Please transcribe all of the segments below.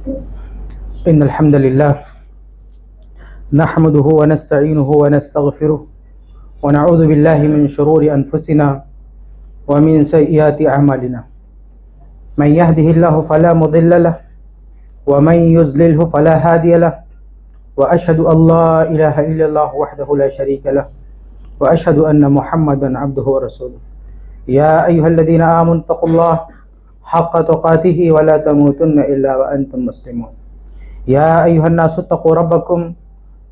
إن الحمد لله نحمده ونستعينه ونستغفره ونعوذ بالله من شرور أنفسنا ومن سيئات أعمالنا من يهده الله فلا مضل له ومن يضلله فلا هادي له وأشهد أن لا إله إلا الله وحده لا شريك له وأشهد أن محمدا عبده ورسوله يا أيها الذين آمنوا اتقوا الله حق تقاته ولا تموتن إلا وأنتم مسلمون يا أيها الناس اتقوا ربكم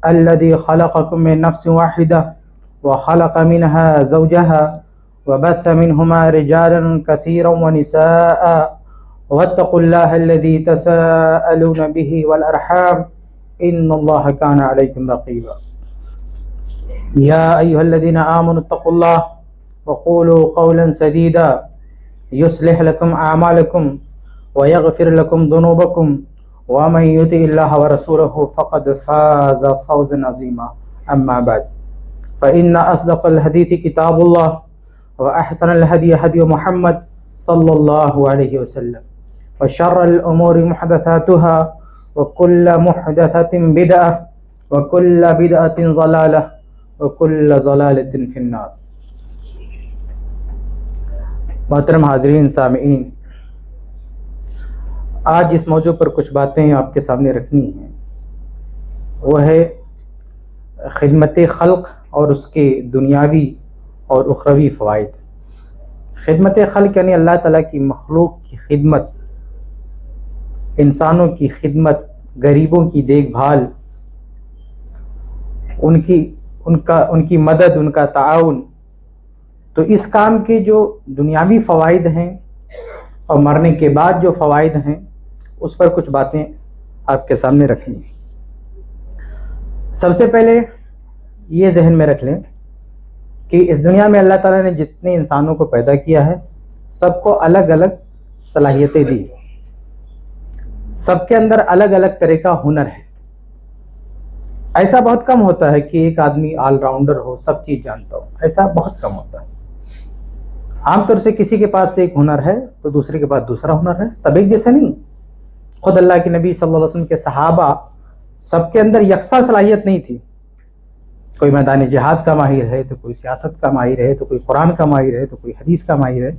الذي خلقكم من نفس واحدة وخلق منها زوجها وبث منهما رجالا كثيرا ونساء واتقوا الله الذي تساءلون به والأرحام إن الله كان عليكم رقيبا يا أيها الذين آمنوا اتقوا الله وقولوا قولا سديدا يصلح لكم أعمالكم ويغفر لكم ذنوبكم ومن يطع الله ورسوله فقد فاز فوزا عظيما أما بعد فإن أصدق الحديث كتاب الله وأحسن الهدي هدي محمد صلى الله عليه وسلم وشر الأمور محدثاتها وكل محدثة بدعة وكل بدعة ضلالة وكل ضلالة في النار. محترم حاضرین سامعین، آج اس موضوع پر کچھ باتیں آپ کے سامنے رکھنی ہیں، وہ ہے خدمت خلق اور اس کے دنیاوی اور اخروی فوائد۔ خدمت خلق یعنی اللہ تعالیٰ کی مخلوق کی خدمت، انسانوں کی خدمت، غریبوں کی دیکھ بھال، ان کی مدد، ان کا تعاون۔ تو اس کام کے جو دنیاوی فوائد ہیں اور مرنے کے بعد جو فوائد ہیں اس پر کچھ باتیں آپ کے سامنے رکھنی ہیں۔ سب سے پہلے یہ ذہن میں رکھ لیں کہ اس دنیا میں اللہ تعالیٰ نے جتنے انسانوں کو پیدا کیا ہے سب کو الگ الگ صلاحیتیں دی، سب کے اندر الگ الگ طرح کا ہنر ہے۔ ایسا بہت کم ہوتا ہے کہ ایک آدمی آل راؤنڈر ہو، سب چیز جانتا ہو، ایسا بہت کم ہوتا ہے۔ عام طور سے کسی کے پاس ایک ہنر ہے تو دوسرے کے پاس دوسرا ہنر ہے، سب ایک جیسے نہیں۔ خود اللہ کے نبی صلی اللہ علیہ وسلم کے صحابہ سب کے اندر یکساں صلاحیت نہیں تھی، کوئی میدان جہاد کا ماہر ہے تو کوئی سیاست کا ماہر ہے تو کوئی قرآن کا ماہر ہے تو کوئی حدیث کا ماہر ہے،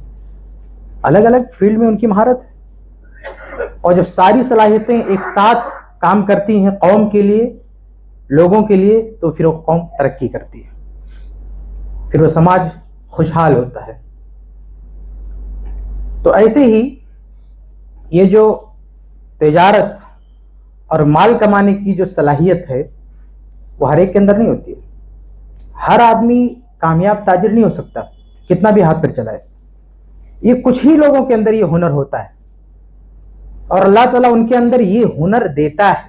الگ الگ فیلڈ میں ان کی مہارت ہے۔ اور جب ساری صلاحیتیں ایک ساتھ کام کرتی ہیں قوم کے لیے، لوگوں کے لیے، تو پھر وہ قوم ترقی کرتی ہے، پھر وہ سماج خوشحال ہوتا ہے۔ تو ایسے ہی یہ جو تجارت اور مال کمانے کی جو صلاحیت ہے وہ ہر ایک کے اندر نہیں ہوتی ہے۔ ہر آدمی کامیاب تاجر نہیں ہو سکتا کتنا بھی ہاتھ پھر چلائے، یہ کچھ ہی لوگوں کے اندر یہ ہنر ہوتا ہے اور اللہ تعالیٰ ان کے اندر یہ ہنر دیتا ہے۔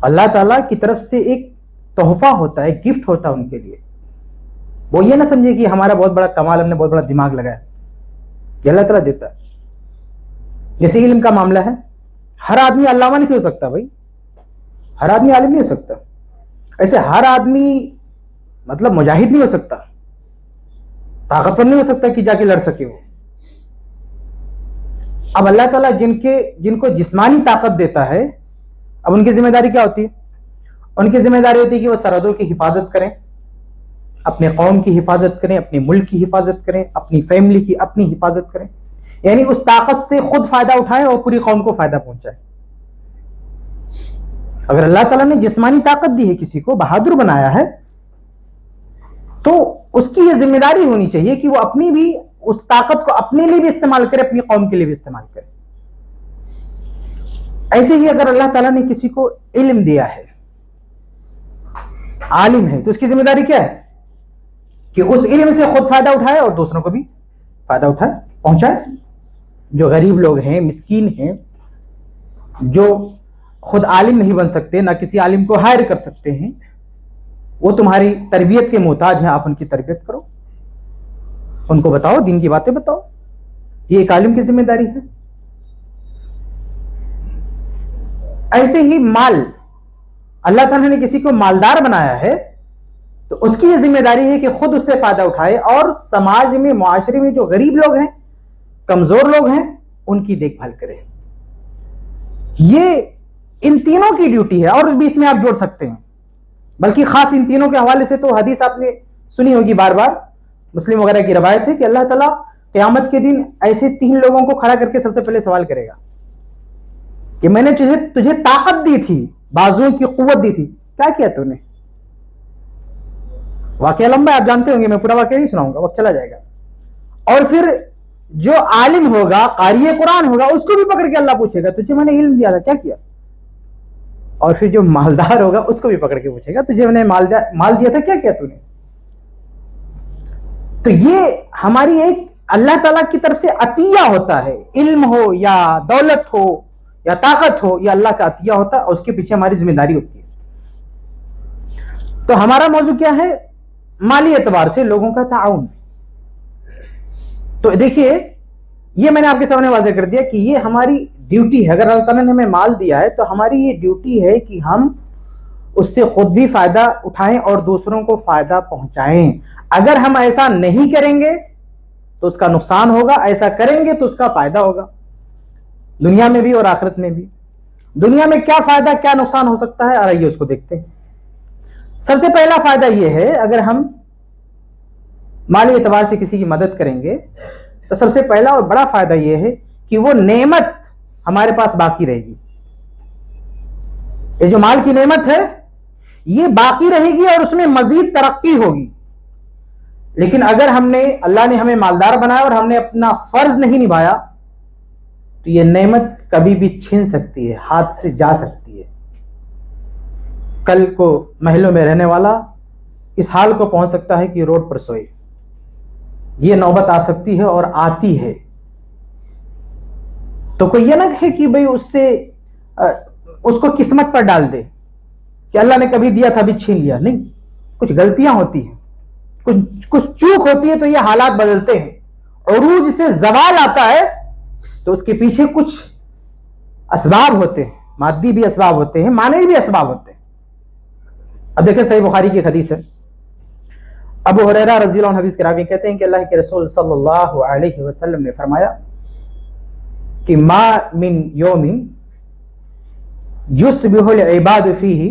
اللہ تعالیٰ کی طرف سے ایک تحفہ ہوتا ہے، گفٹ ہوتا ہے ان کے لیے۔ وہ یہ نہ سمجھے کہ ہمارا بہت بڑا کمال، ہم نے بہت بڑا دماغ لگایا، یہ اللہ تعالیٰ دیتا ہے۔ جیسے علم کا معاملہ ہے، ہر آدمی علامہ نہیں ہو سکتا بھائی، ہر آدمی عالم نہیں ہو سکتا۔ ایسے ہر آدمی مطلب مجاہد نہیں ہو سکتا، طاقتور نہیں ہو سکتا کہ جا کے لڑ سکے وہ۔ اب اللہ تعالیٰ جن کو جسمانی طاقت دیتا ہے، اب ان کی ذمہ داری کیا ہوتی ہے؟ ان کی ذمہ داری ہوتی ہے کہ وہ سرحدوں کی حفاظت کریں، اپنے قوم کی حفاظت کریں، اپنے ملک کی حفاظت کریں، اپنی فیملی کی اپنی حفاظت کریں، یعنی اس طاقت سے خود فائدہ اٹھائیں اور پوری قوم کو فائدہ پہنچائیں۔ اگر اللہ تعالیٰ نے جسمانی طاقت دی ہے، کسی کو بہادر بنایا ہے، تو اس کی یہ ذمہ داری ہونی چاہیے کہ وہ اپنی بھی اس طاقت کو اپنے لیے بھی استعمال کرے، اپنی قوم کے لیے بھی استعمال کرے۔ ایسے ہی اگر اللہ تعالیٰ نے کسی کو علم دیا ہے، عالم ہے، تو اس کی ذمہ داری کیا ہے کہ اس علم سے خود فائدہ اٹھائے اور دوسروں کو بھی فائدہ اٹھائے، پہنچائے۔ جو غریب لوگ ہیں، مسکین ہیں، جو خود عالم نہیں بن سکتے، نہ کسی عالم کو ہائر کر سکتے ہیں، وہ تمہاری تربیت کے محتاج ہیں، آپ ان کی تربیت کرو، ان کو بتاؤ، دین کی باتیں بتاؤ، یہ ایک عالم کی ذمہ داری ہے۔ ایسے ہی مال، اللہ تعالیٰ نے کسی کو مالدار بنایا ہے تو اس کی یہ ذمہ داری ہے کہ خود اس سے فائدہ اٹھائے اور سماج میں، معاشرے میں جو غریب لوگ ہیں، کمزور لوگ ہیں، ان کی دیکھ بھال کرے۔ یہ ان تینوں کی ڈیوٹی ہے، اور بھی اس میں آپ جوڑ سکتے ہیں، بلکہ خاص ان تینوں کے حوالے سے تو حدیث آپ نے سنی ہوگی بار بار، مسلم وغیرہ کی روایت ہے کہ اللہ تعالیٰ قیامت کے دن ایسے 3 لوگوں کو کھڑا کر کے سب سے پہلے سوال کرے گا کہ میں نے تجھے طاقت دی تھی، بازوؤں کی قوت دی تھی، کیا کیا تو نے؟ واقعہ لمبا ہے، آپ جانتے ہوں گے، میں پورا واقعہ نہیں سناؤں گا، وقت چلا جائے گا۔ اور پھر جو عالم ہوگا، قاری قرآن ہوگا، اس کو بھی پکڑ کے اللہ پوچھے گا تجھے میں نے علم دیا تھا کیا کیا؟ اور پھر جو مالدار ہوگا اس کو بھی پکڑ کے پوچھے گا تجھے میں نے مال دیا تھا کیا کیا تو نے؟ تو یہ ہماری ایک اللہ تعالیٰ کی طرف سے عطیہ ہوتا ہے، علم ہو یا دولت ہو یا طاقت ہو، یہ اللہ کا عطیہ ہوتا ہے اور اس کے پیچھے ہماری ذمہ داری ہوتی ہے۔ تو ہمارا موضوع کیا ہے؟ مالی اعتبار سے لوگوں کا تعاون۔ تو دیکھیے، یہ میں نے آپ کے سامنے واضح کر دیا کہ یہ ہماری ڈیوٹی ہے۔ اگر اللہ تعالیٰ نے ہمیں مال دیا ہے تو ہماری یہ ڈیوٹی ہے کہ ہم اس سے خود بھی فائدہ اٹھائیں اور دوسروں کو فائدہ پہنچائیں۔ اگر ہم ایسا نہیں کریں گے تو اس کا نقصان ہوگا، ایسا کریں گے تو اس کا فائدہ ہوگا، دنیا میں بھی اور آخرت میں بھی۔ دنیا میں کیا فائدہ کیا نقصان ہو سکتا ہے، آئیے اس کو دیکھتے ہیں۔ سب سے پہلا فائدہ یہ ہے، اگر ہم مالی اعتبار سے کسی کی مدد کریں گے تو سب سے پہلا اور بڑا فائدہ یہ ہے کہ وہ نعمت ہمارے پاس باقی رہے گی۔ یہ جو مال کی نعمت ہے یہ باقی رہے گی اور اس میں مزید ترقی ہوگی۔ لیکن اگر اللہ نے ہمیں مالدار بنایا اور ہم نے اپنا فرض نہیں نبھایا تو یہ نعمت کبھی بھی چھن سکتی ہے، ہاتھ سے جا سکتی ہے۔ کل کو محلوں میں رہنے والا اس حال کو پہنچ سکتا ہے کہ روڈ پر سوئے، یہ نوبت آ سکتی ہے اور آتی ہے۔ تو کوئی یہ نہ کہے کہ بھئی اس کو قسمت پر ڈال دے کہ اللہ نے کبھی دیا تھا ابھی چھین لیا، نہیں، کچھ غلطیاں ہوتی ہیں، کچھ چوک ہوتی ہے تو یہ حالات بدلتے ہیں۔ عروج سے زوال آتا ہے تو اس کے پیچھے کچھ اسباب ہوتے ہیں، مادی بھی اسباب ہوتے ہیں، معنوی بھی اسباب ہوتے ہیں۔ اب دیکھیں صحیح بخاری کی حدیث ہے، ابو ہریرہ رضی اللہ عنہ حدیث کے راوی کہتے ہیں کہ اللہ کے رسول صلی اللہ علیہ وسلم نے فرمایا کہ ما من یوم یصبح العباد فیہ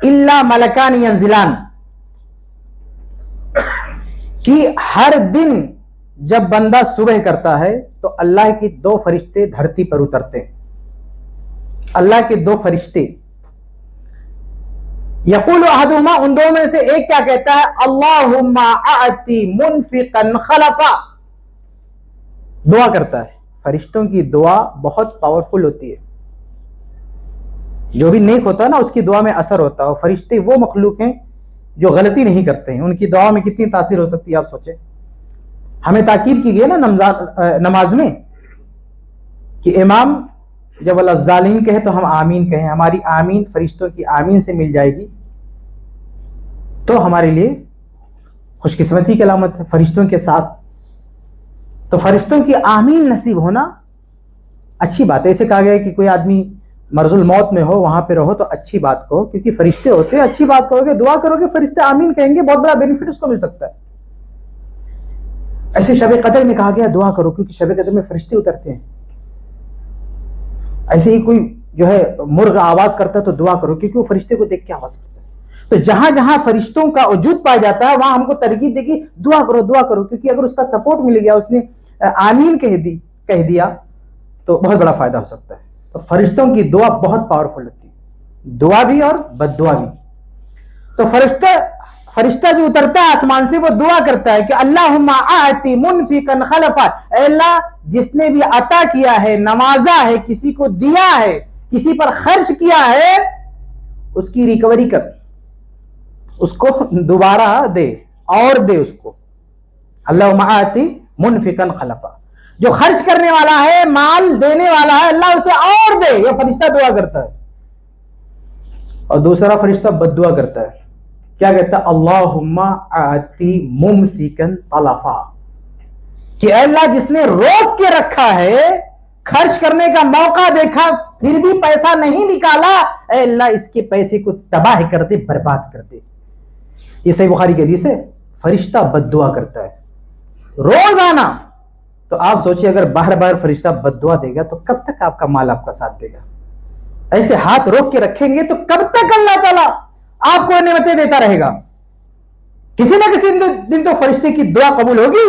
الا ملکان ینزلان، کہ ہر دن جب بندہ صبح کرتا ہے تو اللہ کی 2 فرشتے دھرتی پر اترتے ہیں۔ اللہ کے 2 فرشتے، یقول احدہما، ان 2 میں سے ایک کیا کہتا ہے؟ اللہم اعطی منفقا خلفا، دعا کرتا ہے۔ فرشتوں کی دعا بہت پاورفل ہوتی ہے، جو بھی نیک ہوتا ہے نا اس کی دعا میں اثر ہوتا ہے، اور فرشتے وہ مخلوق ہیں جو غلطی نہیں کرتے ہیں، ان کی دعا میں کتنی تاثیر ہو سکتی ہے آپ سوچیں۔ ہمیں تاکید کی گئی نا نماز میں کہ امام جب الظالمین کہے تو ہم آمین کہیں، ہماری آمین فرشتوں کی آمین سے مل جائے گی تو ہمارے لیے خوش قسمتی کی علامت ہے، فرشتوں کے ساتھ۔ تو فرشتوں کی آمین نصیب ہونا اچھی بات ہے۔ اسے کہا گیا ہے کہ کوئی آدمی مرض الموت میں ہو، وہاں پہ رہو تو اچھی بات کہو، کیونکہ فرشتے ہوتے ہیں، اچھی بات کہو گے، دعا کرو گے، فرشتے آمین کہیں گے، بہت بڑا بینیفٹ اس کو مل سکتا ہے۔ ایسے شب قدر میں کہا گیا دعا کرو کیونکہ شب قدر میں فرشتے اترتے ہیں۔ ایسے ہی کوئی جو ہے مرغ آواز کرتا ہے تو دعا کرو کیونکہ وہ فرشتے کو دیکھ کے آواز کرتا ہے۔ تو جہاں جہاں فرشتوں کا وجود پایا جاتا ہے وہاں ہم کو ترغیب دے گی دعا کرو، کیونکہ اگر اس کا سپورٹ مل گیا، اس نے آمین کہہ دیا تو بہت بڑا فائدہ ہو سکتا ہے۔ تو فرشتوں کی دعا بہت پاورفل ہوتی ہے، دعا بھی اور بد دعا بھی۔ تو فرشتہ جو اترتا ہے آسمان سے وہ دعا کرتا ہے کہ اللہم آتی منفقا خلفا، اے اللہ جس نے بھی عطا کیا ہے، نوازا ہے، کسی کو دیا ہے، کسی پر خرچ کیا ہے، اس کی ریکوری کر، اس کو دوبارہ دے اور دے اس کو۔ اللہم آتی منفقا خلفا، جو خرچ کرنے والا ہے، مال دینے والا ہے، اللہ اسے اور دے، یہ فرشتہ دعا کرتا ہے۔ اور دوسرا فرشتہ بد دعا کرتا ہے، کیا کہتا ہے؟ اللہم آتی ممسکا طلفا، کہ اے اللہ جس نے روک کے رکھا ہے، خرچ کرنے کا موقع دیکھا پھر بھی پیسہ نہیں نکالا، اے اللہ اس کے پیسے کو تباہ کر دے، برباد کر دے۔ یہ صحیح بخاری کی حدیث ہے۔ فرشتہ بد دعا کرتا ہے روزانہ۔ تو آپ سوچیں اگر بار بار فرشتہ بد دعا دے گا تو کب تک آپ کا مال آپ کا ساتھ دے گا؟ ایسے ہاتھ روک کے رکھیں گے تو کب تک اللہ تعالیٰ آپ کو نعمتیں دیتا رہے گا؟ کسی نہ کسی دن تو فرشتے کی دعا قبول ہوگی.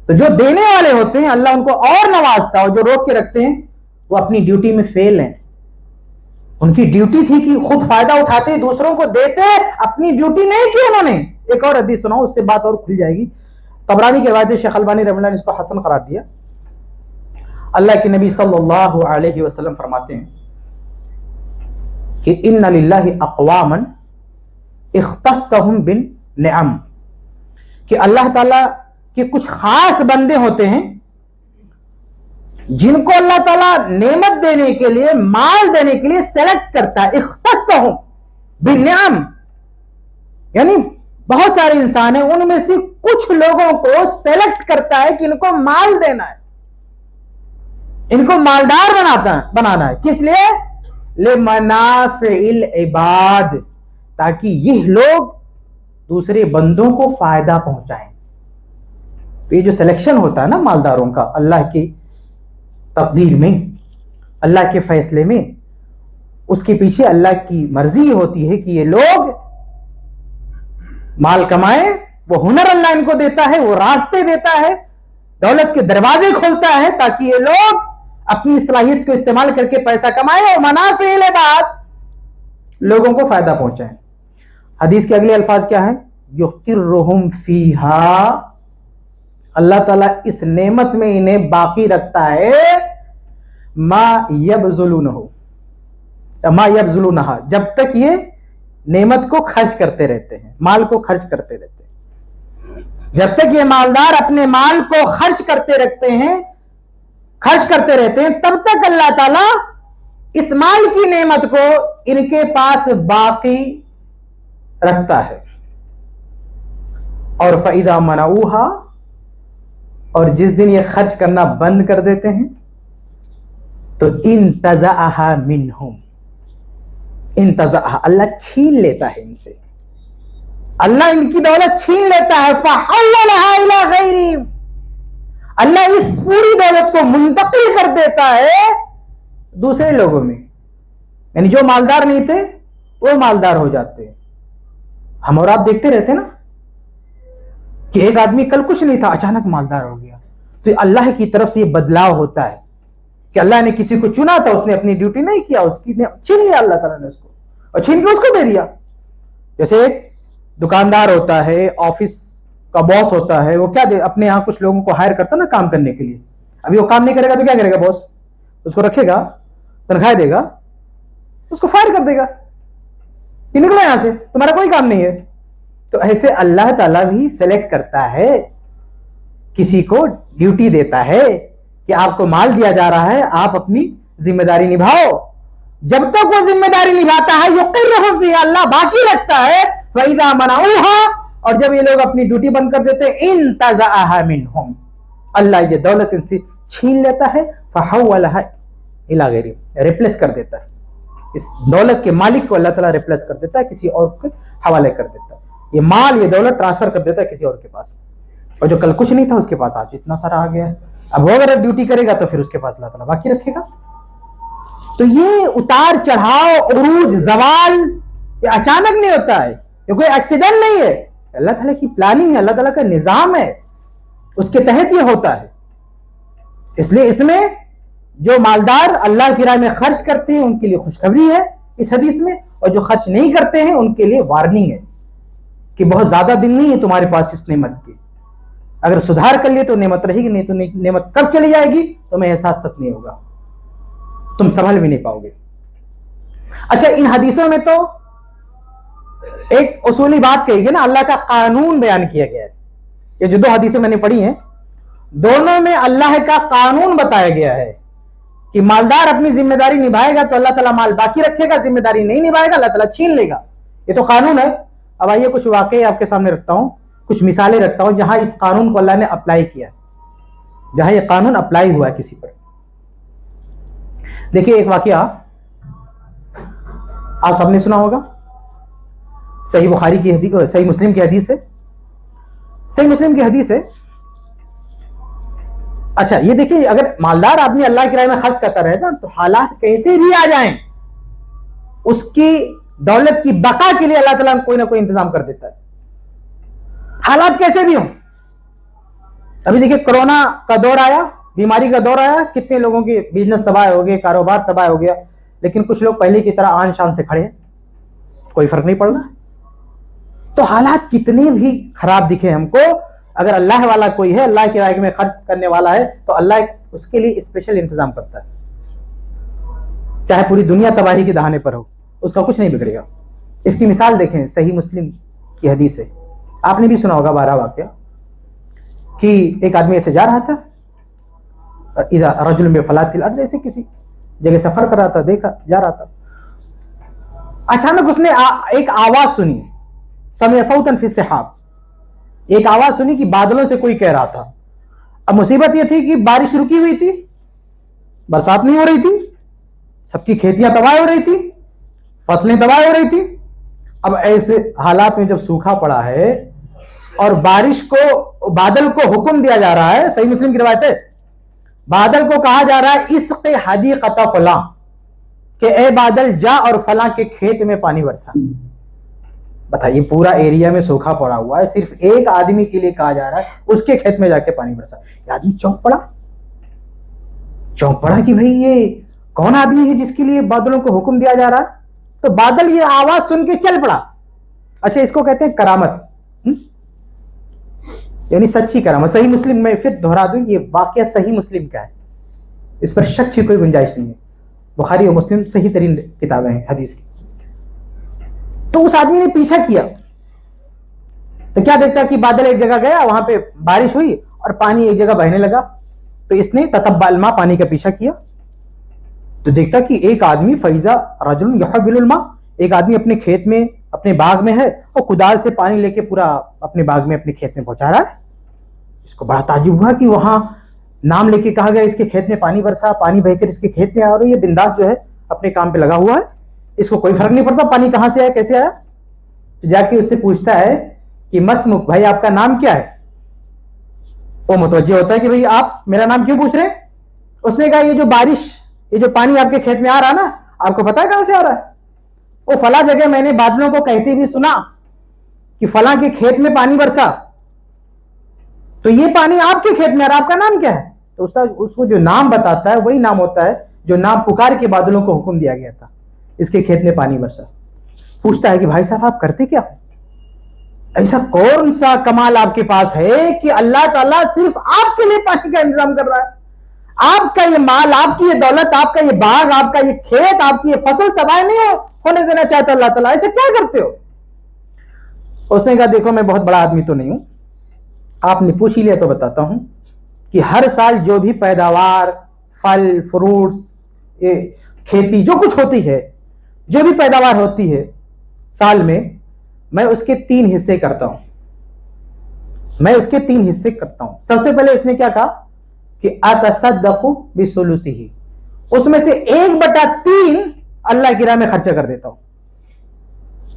تو جو دینے والے ہوتے ہیں اللہ ان کو اور نوازتا ہے، اور جو روک کے رکھتے ہیں وہ اپنی ڈیوٹی میں فیل ہیں. ان کی ڈیوٹی تھی کہ خود فائدہ اٹھاتے، دوسروں کو دیتے، اپنی ڈیوٹی نہیں کی انہوں نے. ایک اور حدیث سناؤ، اس سے بات اور کھل جائے گی. طبرانی کی روایت ہے، شیخ البانی رحمہ اللہ نے اس کو حسن قرار دیا. اللہ کے نبی صلی اللہ علیہ وسلم فرماتے ہیں کہ ان للہ اقواما اختصهم بالنعم، کہ اللہ تعالیٰ کے کچھ خاص بندے ہوتے ہیں جن کو اللہ تعالیٰ نعمت دینے کے لیے، مال دینے کے لیے سلیکٹ کرتا ہے. اختصهم بالنعم، یعنی بہت سارے انسان ہیں، ان میں سے کچھ لوگوں کو سلیکٹ کرتا ہے کہ ان کو مال دینا ہے، ان کو مالدار بنانا ہے. کس لیے؟ لمنافع العباد، تاکہ یہ لوگ دوسرے بندوں کو فائدہ پہنچائیں. تو یہ جو سلیکشن ہوتا ہے نا مالداروں کا اللہ کی تقدیر میں، اللہ کے فیصلے میں، اس کے پیچھے اللہ کی مرضی ہوتی ہے کہ یہ لوگ مال کمائیں. وہ ہنر اللہ ان کو دیتا ہے، وہ راستے دیتا ہے، دولت کے دروازے کھولتا ہے تاکہ یہ لوگ اپنی صلاحیت کو استعمال کر کے پیسہ کمائیں اور منافع العباد، لوگوں کو فائدہ پہنچائیں. حدیث کے اگلے الفاظ کیا ہیں؟ یقرہم فیہا، اللہ تعالیٰ اس نعمت میں انہیں باقی رکھتا ہے ما یبذلونہا، جب تک یہ نعمت کو خرچ کرتے رہتے ہیں، مال کو خرچ کرتے رہتے ہیں. جب تک یہ مالدار اپنے مال کو خرچ کرتے رہتے ہیں، تب تک اللہ تعالیٰ اس مال کی نعمت کو ان کے پاس باقی رکھتا ہے. اور فَإِذَا مَنَعُوهَا، اور جس دن یہ خرچ کرنا بند کر دیتے ہیں تو انتزعها منہم، انتزعها، اللہ چھین لیتا ہے ان سے، اللہ ان کی دولت چھین لیتا ہے. فَحَوَّلَهَا إِلَى غَيْرِهِمْ، اللہ اس پوری دولت کو منتقل کر دیتا ہے دوسرے لوگوں میں. یعنی جو مالدار نہیں تھے وہ مالدار ہو جاتے ہیں. ہم اور آپ دیکھتے رہتے نا کہ ایک آدمی کل کچھ نہیں تھا، اچانک مالدار ہو گیا. تو اللہ کی طرف سے یہ بدلاؤ ہوتا ہے کہ اللہ نے کسی کو چنا تھا، اس نے اپنی ڈیوٹی نہیں کیا، اس کی چھین لیا اللہ تعالیٰ نے اس کو، اور چھین کے اس کو دے دیا. جیسے ایک دکاندار ہوتا ہے، آفس کا باس ہوتا ہے، وہ کیا اپنے یہاں کچھ لوگوں کو ہائر کرتا نا کام کرنے کے لیے. ابھی وہ کام نہیں کرے گا تو کیا کرے گا باس؟ اس کو رکھے گا، تنخواہ دے گا، اس کو فائر کر دے گا کہ نکلو یہاں سے، تمہارا کوئی کام نہیں ہے. تو ایسے اللہ تعالیٰ بھی سلیکٹ کرتا ہے، کسی کو ڈیوٹی دیتا ہے کہ آپ کو مال دیا جا رہا ہے، آپ اپنی ذمہ داری نبھاؤ. جب تک وہ ذمہ داری نبھاتا ہے یقرہ فیہا، اللہ باقی رکھتا ہے. فَإِذَا مَنَعُوهَا، اور جب یہ لوگ اپنی ڈیوٹی بند کر دیتے ہیں انتزعها منہم، اللہ یہ دولت ان سے چھین لیتا ہے. فَحَوَّلَهَا إِلَى غَيْرِهِمْ، ریپلیس کر دیتا ہے. اس دولت کے مالک کو اللہ تعالیٰ ریپلیس کر دیتا ہے، کسی اور کے حوالے کر دیتا ہے. یہ مال، یہ دولت ٹرانسفر کر دیتا ہے کسی اور کے پاس. اور جو کل کچھ نہیں تھا اس کے پاس آج اتنا سارا آ گیا ہے. اب وہ اگر ڈیوٹی کرے گا تو پھر اس کے پاس اللہ تعالیٰ باقی رکھے گا. تو یہ اتار چڑھاؤ، عروج، زوال، یہ اچانک نہیں ہوتا ہے، یہ کوئی ایکسیڈنٹ نہیں ہے. اللہ تعالیٰ کی پلاننگ ہے، اللہ تعالیٰ کا نظام ہے، اس کے تحت یہ ہوتا ہے. اس لیے اس میں جو مالدار اللہ کی راہ میں خرچ کرتے ہیں ان کے لیے خوشخبری ہے اس حدیث میں، اور جو خرچ نہیں کرتے ہیں ان کے لیے وارننگ ہے کہ بہت زیادہ دن نہیں ہے تمہارے پاس اس نعمت کے. اگر سدھار کر لیے تو نعمت رہے گی، نہیں تو نعمت کب چلی جائے گی تمہیں احساس تک نہیں ہوگا، تم سنبھل بھی نہیں پاؤ گے. اچھا، ان حدیثوں میں تو ایک اصولی بات کہی گئی نا، اللہ کا قانون بیان کیا گیا ہے. یہ جو دو حدیثیں میں نے پڑھی ہیں دونوں میں اللہ کا قانون بتایا گیا ہے کہ مالدار اپنی ذمہ داری نبھائے گا تو اللہ تعالیٰ مال باقی رکھے گا، ذمہ داری نہیں نبھائے گا اللہ تعالیٰ چھین لے گا. یہ تو قانون ہے. اب آئیے کچھ واقعے آپ کے سامنے رکھتا ہوں، کچھ مثالیں رکھتا ہوں جہاں اس قانون کو اللہ نے اپلائی کیا، جہاں یہ قانون اپلائی ہوا ہے کسی پر. دیکھیے ایک واقعہ آپ سب نے سنا ہوگا، صحیح بخاری کی حدیث، صحیح مسلم کی حدیث ہے. صحیح مسلم کی حدیث ہے اچھا یہ دیکھیے، اگر مالدار آدمی اللہ کی راہ میں خرچ کرتا رہے گا تو حالات کیسے بھی آ جائیں اس کی دولت کی بقا کے لیے اللہ تعالیٰ کوئی نہ کوئی انتظام کر دیتا ہے، حالات کیسے بھی ہوں۔ ابھی دیکھیے کرونا کا دور آیا، بیماری کا دور آیا، کتنے لوگوں کی بزنس تباہ ہو گئے، کاروبار تباہ ہو گیا، لیکن کچھ لوگ پہلے کی طرح آن شان سے کھڑے ہیں، کوئی فرق نہیں پڑ رہا۔ تو حالات کتنے بھی خراب دکھے ہم کو، اگر اللہ والا کوئی ہے، اللہ کی راہ میں خرچ کرنے والا ہے، تو اللہ اس کے لیے اسپیشل انتظام کرتا ہے، چاہے پوری دنیا تباہی کے دہانے پر ہو، اس کا کچھ نہیں بگڑے گا۔ اس کی مثال دیکھیں، صحیح مسلم کی حدیث ہے، آپ نے بھی سنا ہوگا 12 واقعہ، کہ ایک آدمی ایسے جا رہا تھا، اذا رجل بفلات الارض، ایسے کسی جگہ سفر کر رہا تھا، دیکھا جا رہا تھا، اچانک اس نے ایک آواز سنی، سمع صوتا فی السحاب، ایک آواز سنی کہ بادلوں سے کوئی کہہ رہا تھا۔ اب مصیبت یہ تھی کہ بارش رکی ہوئی تھی، برسات نہیں ہو رہی تھی، سب کی کھیتیاں تباہ ہو رہی تھی، فصلیں تباہ ہو رہی تھی۔ اب ایسے حالات میں جب سوکھا پڑا ہے اور بارش کو، بادل کو حکم دیا جا رہا ہے، صحیح مسلم کی روایت ہے، بادل کو کہا جا رہا ہے اسق حدیقۃ فلاں، کہ اے بادل جا اور فلاں کے کھیت میں پانی برسا۔ بتائیے پورا ایریا میں سوکھا پڑا ہوا ہے، صرف ایک آدمی کے لیے کہا جا رہا ہے اس کے کھیت میں جا کے پانی برسا۔ یہ آدمی چونک پڑا کہ بھئی یہ کون آدمی ہے جس کے لیے بادلوں کو حکم دیا جا رہا ہے؟ تو بادل یہ آواز سن کے چل پڑا۔ اچھا اس کو کہتے ہیں کرامت، یعنی سچی کرامت۔ صحیح مسلم میں پھر دہرا دوں، یہ واقعہ صحیح مسلم کا ہے، اس پر شک کی کوئی گنجائش نہیں ہے، بخاری اور مسلم صحیح ترین کتابیں ہیں حدیث کی۔ تو اس آدمی نے پیچھا کیا تو کیا دیکھتا کہ بادل ایک جگہ گیا، وہاں پہ بارش ہوئی اور پانی ایک جگہ بہنے لگا، تو اس نے تتبع الماء، پانی کا پیچھا کیا، تو دیکھتا کہ ایک آدمی فیضا رجل یحول الماء، ایک آدمی اپنے کھیت میں، اپنے باغ میں ہے، اور کدال سے پانی لے کے پورا اپنے باغ میں، اپنے کھیت میں پہنچا رہا ہے۔ اس کو بڑا تعجب ہوا کہ وہاں نام لے کے کہا گیا اس کے کھیت میں پانی برسا، پانی بہ کر اس کے کھیت میں آ، اور یہ بنداس جو ہے اپنے کام پہ لگا ہوا ہے، اس کو کوئی فرق نہیں پڑتا پانی کہاں سے آیا، کیسے آیا۔ تو جا کے اس سے پوچھتا ہے کہ مسمک، بھائی آپ کا نام کیا ہے؟ وہ متوجہ ہوتا ہے کہ بھئی آپ میرا نام کیوں پوچھ رہے ہیں؟ اس نے کہا یہ جو بارش، یہ جو پانی آپ کے کھیت میں آ رہا نا، آپ کو پتا ہے کہاں سے آ رہا ہے؟ وہ فلاں جگہ میں نے بادلوں کو کہتے ہوئے سنا کہ فلاں کے کھیت میں پانی برسا، تو یہ پانی آپ کے کھیت میں آ رہا، آپ کا نام کیا ہے؟ تو استاد اس کو جو نام بتاتا ہے وہی نام ہوتا ہے جو نام پکار کے بادلوں کو حکم دیا گیا تھا، اس کے کھیت میں پانی برسا۔ پوچھتا ہے کہ بھائی صاحب آپ کرتے کیا؟ ایسا کون سا کمال آپ کے پاس ہے کہ اللہ تعالیٰ صرف آپ کے لیے پانی کا انتظام کر رہا ہے؟ آپ کا یہ مال، آپ کی یہ دولت، آپ کا یہ باغ، آپ کا یہ کھیت، آپ کی یہ فصل تباہ نہیں ہونے دینا چاہتا اللہ تعالیٰ، ایسے کیا کرتے ہو؟ اس نے کہا دیکھو میں بہت بڑا آدمی تو نہیں ہوں، آپ نے پوچھ ہی لیا تو بتاتا ہوں کہ ہر سال جو بھی پیداوار، پھل فروٹس، کھیتی جو کچھ ہوتی ہے، جو بھی پیداوار ہوتی ہے سال میں اس کے 3 حصے کرتا ہوں، میں اس کے 3 حصے کرتا ہوں۔ سب سے پہلے اس نے کیا کہا کہ اتصدق بثلثہ، اس میں سے 1/3 اللہ کی راہ میں خرچہ کر دیتا ہوں۔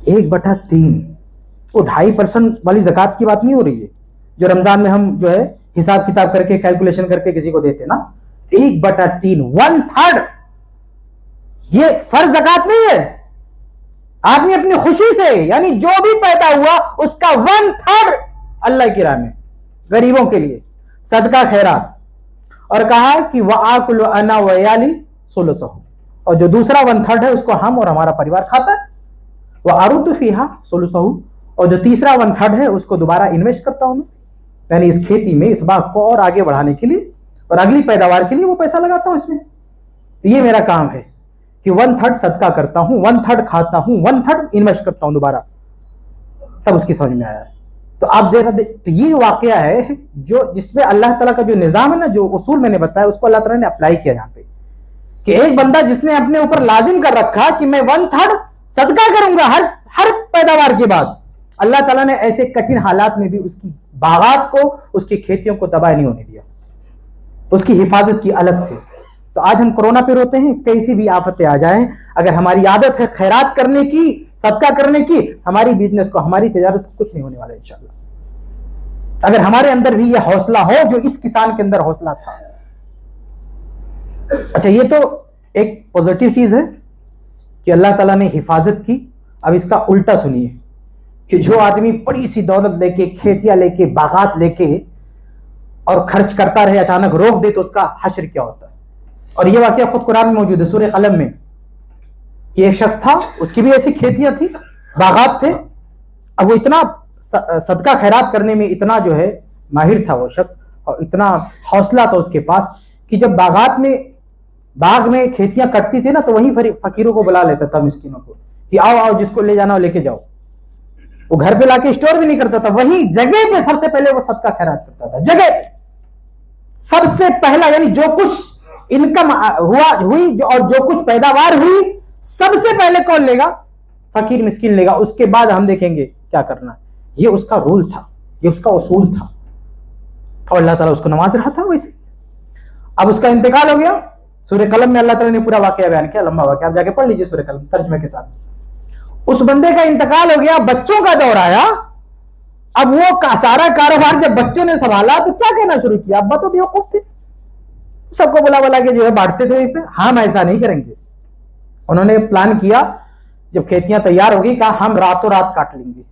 1/3، وہ 2.5% والی زکوٰۃ کی بات نہیں ہو رہی ہے جو رمضان میں ہم جو ہے حساب کتاب کر کے کیلکولیشن کر کے کسی کو دیتے نا، 1/3، 1/3، یہ فرض زکوٰۃ نہیں ہے۔ آدمی اپنی خوشی سے، یعنی جو بھی پیدا ہوا اس کا 1/3 اللہ کی راہ میں، غریبوں کے لیے صدقہ خیرات، اور کہا کہ وَآكُلُ أَنَا وَعِيَالِي ثُلُثَهُ، اور جو دوسرا 1/3 ہے اس کو ہم اور ہمارا پریوار کھاتا ہے، وَأَرُدُّ فِيهَا ثُلُثَهُ، اور جو تیسرا 1/3 ہے اس کو دوبارہ انویسٹ کرتا ہوں میں، یعنی اس کھیتی میں، اس باغ کو اور آگے بڑھانے کے لیے اور اگلی پیداوار کے لیے وہ پیسہ لگاتا ہوں اس میں۔ یہ میرا کام ہے کہ 1/3 صدقہ کرتا ہوں، 1/3 کھاتا ہوں، 1/3 انویسٹ کرتا ہوں دوبارہ۔ تب اس کی سمجھ میں آیا ہے۔ تو آپ ذرا تو یہ واقعہ ہے جو جس میں اللہ تعالیٰ کا جو نظام ہے نا، جو اصول میں نے بتایا، اس کو اللہ تعالیٰ نے اپلائی کیا یہاں پہ، کہ ایک بندہ جس نے اپنے اوپر لازم کر رکھا کہ میں 1/3 صدقہ کروں گا ہر پیداوار کے بعد، اللہ تعالیٰ نے ایسے کٹھن حالات میں بھی اس کی باغات کو، اس کی کھیتیوں کو تباہ نہیں ہونے دیا، اس کی حفاظت کی الگ سے۔ تو آج ہم کورونا پہ روتے ہیں، کیسی بھی آفتیں آ جائیں، اگر ہماری عادت ہے خیرات کرنے کی، صدقہ کرنے کی، ہماری بزنس کو، ہماری تجارت کو کچھ نہیں ہونے والا انشاءاللہ، اگر ہمارے اندر بھی یہ حوصلہ ہو جو اس کسان کے اندر حوصلہ تھا۔ اچھا یہ تو ایک پازیٹیو چیز ہے کہ اللہ تعالیٰ نے حفاظت کی. اب اس کا الٹا سنیے کہ جو آدمی بڑی سی دولت لے کے, کھیتیاں لے کے, باغات لے کے اور خرچ کرتا رہے, اچانک روک دے تو اس کا حشر کیا ہوتا ہے. اور یہ واقعہ خود قرآن میں موجود ہے سورہ قلم میں کہ ایک شخص تھا, اس کی بھی ایسی کھیتیاں تھی, باغات تھے. اب وہ اتنا صدقہ خیرات کرنے میں اتنا جو ہے ماہر تھا وہ شخص, اور اتنا حوصلہ تھا اس کے پاس کہ جب باغ میں کھیتیاں کٹتی تھی نا تو وہیں فقیروں کو بلا لیتا تھا, مسکینوں کو, کہ آؤ جس کو لے جانا ہو لے کے جاؤ. وہ گھر پہ لا کے اسٹور بھی نہیں کرتا تھا, وہی جگہ پہ سب سے پہلے وہ صدقہ خیرات کرتا تھا. جگہ پہ سب سے پہلا, یعنی جو کچھ انکم ہوئی اور جو کچھ پیداوار ہوئی سب سے پہلے کون لے گا؟ فقیر مسکین لے گا. اس کے بعد ہم دیکھیں گے کیا کرنا. یہ اس کا رول تھا, یہ اس کا اصول تھا, اور اللہ تعالیٰ اس کو نواز رہا تھا ویسے. اب اس کا انتقال ہو گیا. سورہ قلم میں اللہ تعالیٰ نے پورا واقعہ بیان کیا, لمبا واقعہ, آپ جا کے پڑھ لیجیے سورہ قلم ترجمے کے ساتھ. اس بندے کا انتقال ہو گیا, بچوں کا دور آیا. اب وہ سارا کاروبار جب بچوں نے سنبھالا تو کیا کہنا شروع کیا؟ ابا تو بیوقوف تھے, سب کو بلا کے جو ہے بانٹتے تھے وہیں پہ. ہم ایسا نہیں کریں گے. انہوں نے پلان کیا, جب کھیتیاں تیار ہوگی کہا ہم راتوں رات کاٹ لیں گے,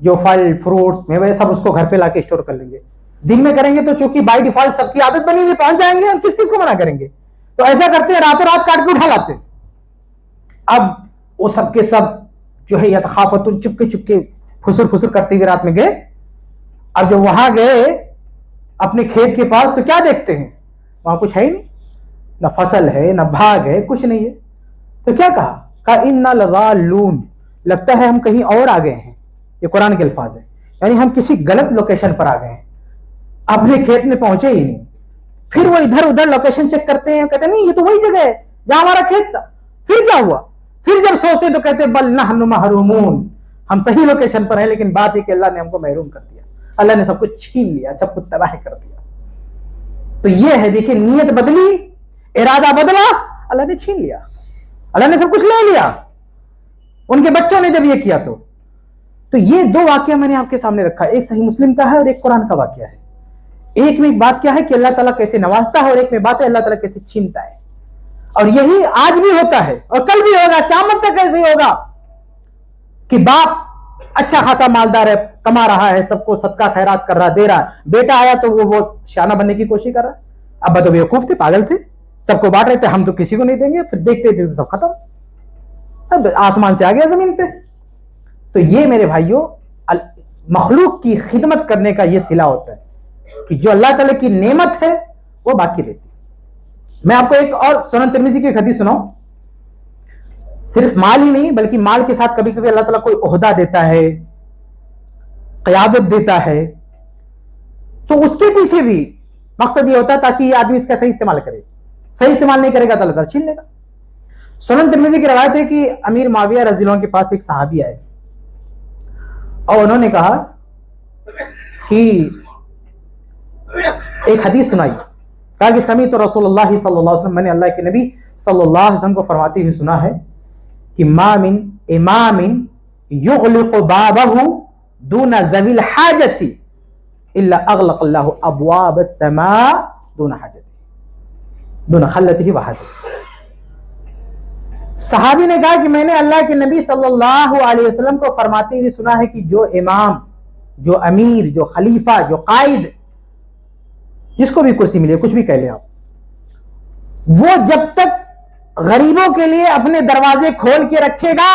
جو پھل فروٹس میوے سب اس کو گھر پہ لا کے اسٹور کر لیں گے. دن میں کریں گے تو چونکہ بائی ڈیفالٹ سب کی عادت بنی ہوئی, پہنچ جائیں گے, ہم کس کس کو منع کریں گے. تو ایسا کرتے ہیں راتوں رات کاٹ کے اٹھا لاتے. اب وہ سب کے سب جو ہے یتخافتون چپ کے پھسر کرتے ہوئے رات میں گئے. اب جب وہاں گئے اپنے کھیت کے پاس تو کیا دیکھتے ہیں؟ وہاں کچھ ہے ہی نہیں, نہ فصل ہے نہ بھاگ ہے, کچھ نہیں ہے. تو کیا کہا اِنَّا لَضَالُّونَ, لگتا ہے ہم کہیں اور آ گئے ہیں. یہ قرآن کے الفاظ ہیں, یعنی ہم کسی غلط لوکیشن پر آ گئے ہیں, اپنے کھیت میں پہنچے ہی نہیں. پھر وہ ادھر ادھر لوکیشن چیک کرتے ہیں, کہتے ہیں نہیں یہ تو وہی جگہ ہے جہاں ہمارا کھیت تھا. پھر کیا ہوا؟ پھر جب سوچتے تو کہتے بل نحن محرومون, ہم صحیح لوکیشن پر ہیں, لیکن بات ہے کہ اللہ نے ہم کو محروم کر دیا, اللہ نے سب کچھ چھین لیا, سب کچھ تباہ کر دیا. تو یہ ہے, دیکھیں نیت بدلی, ارادہ بدلا, اللہ نے چھین لیا, اللہ نے سب کچھ لے لیا. ان کے بچوں نے جب یہ کیا تو یہ دو واقعہ میں نے آپ کے سامنے رکھا, ایک صحیح مسلم کا ہے اور ایک قرآن کا واقعہ ہے. ایک میں بات کیا ہے کہ اللہ تعالیٰ کیسے نوازتا ہے, اور ایک میں بات ہے اللہ تعالیٰ کیسے چھینتا ہے. اور یہی آج بھی ہوتا ہے اور کل بھی ہوگا, قیامت تک ایسے ہی ہوگا کہ باپ اچھا خاصا مالدار ہے, کما رہا ہے, سب کو صدقہ خیرات کر رہا, دے رہا, بیٹا آیا تو وہ شانہ بننے کی کوشش کر رہا. ابا تو بیوقوف تھے, پاگل تھے, سب کو بانٹ رہے تھے, ہم تو کسی کو نہیں دیں گے. پھر دیکھتے سب ختم, اب آسمان سے آ گیا زمین پہ. تو یہ میرے بھائیوں مخلوق کی خدمت کرنے کا یہ صلہ ہوتا ہے کہ جو اللہ تعالیٰ کی نعمت ہے وہ باقی رہتی. میں آپ کو ایک اور سنن ترمذی کی ایک حدیث سناؤں. صرف مال ہی نہیں بلکہ مال کے ساتھ کبھی کبھی اللہ تعالیٰ کوئی عہدہ دیتا ہے, قیادت دیتا ہے, تو اس کے پیچھے بھی مقصد یہ ہوتا ہے تاکہ یہ آدمی اس کا صحیح استعمال کرے. صحیح استعمال نہیں کرے گا تو اللہ تعالیٰ چھین لے گا. سنن ترمذی کی روایت ہے کہ امیر معاویہ رضی اللہ عنہ کے پاس ایک صحابی آئے اور انہوں نے کہا کہ ایک حدیث سنائی. کہا کہ سمیعت رسول اللہ صلی اللہ علیہ وسلم, میں نے اللہ کے نبی صلی اللہ علیہ وسلم کو فرماتے ہوئے سنا ہے کہ ما من امام یغلق بابہ دون ذوی الحاجۃ الا اغلق اللہ ابواب السماء دون حاجتہ دون خلتہ وحاجتہ. صحابی نے کہا کہ میں نے اللہ کے نبی صلی اللہ علیہ وسلم کو فرماتے ہوئے سنا ہے کہ جو امام, جو امیر, جو خلیفہ, جو قائد, جس کو بھی کرسی ملے, کچھ بھی کہہ لیں آپ, وہ جب تک غریبوں کے لیے اپنے دروازے کھول کے رکھے گا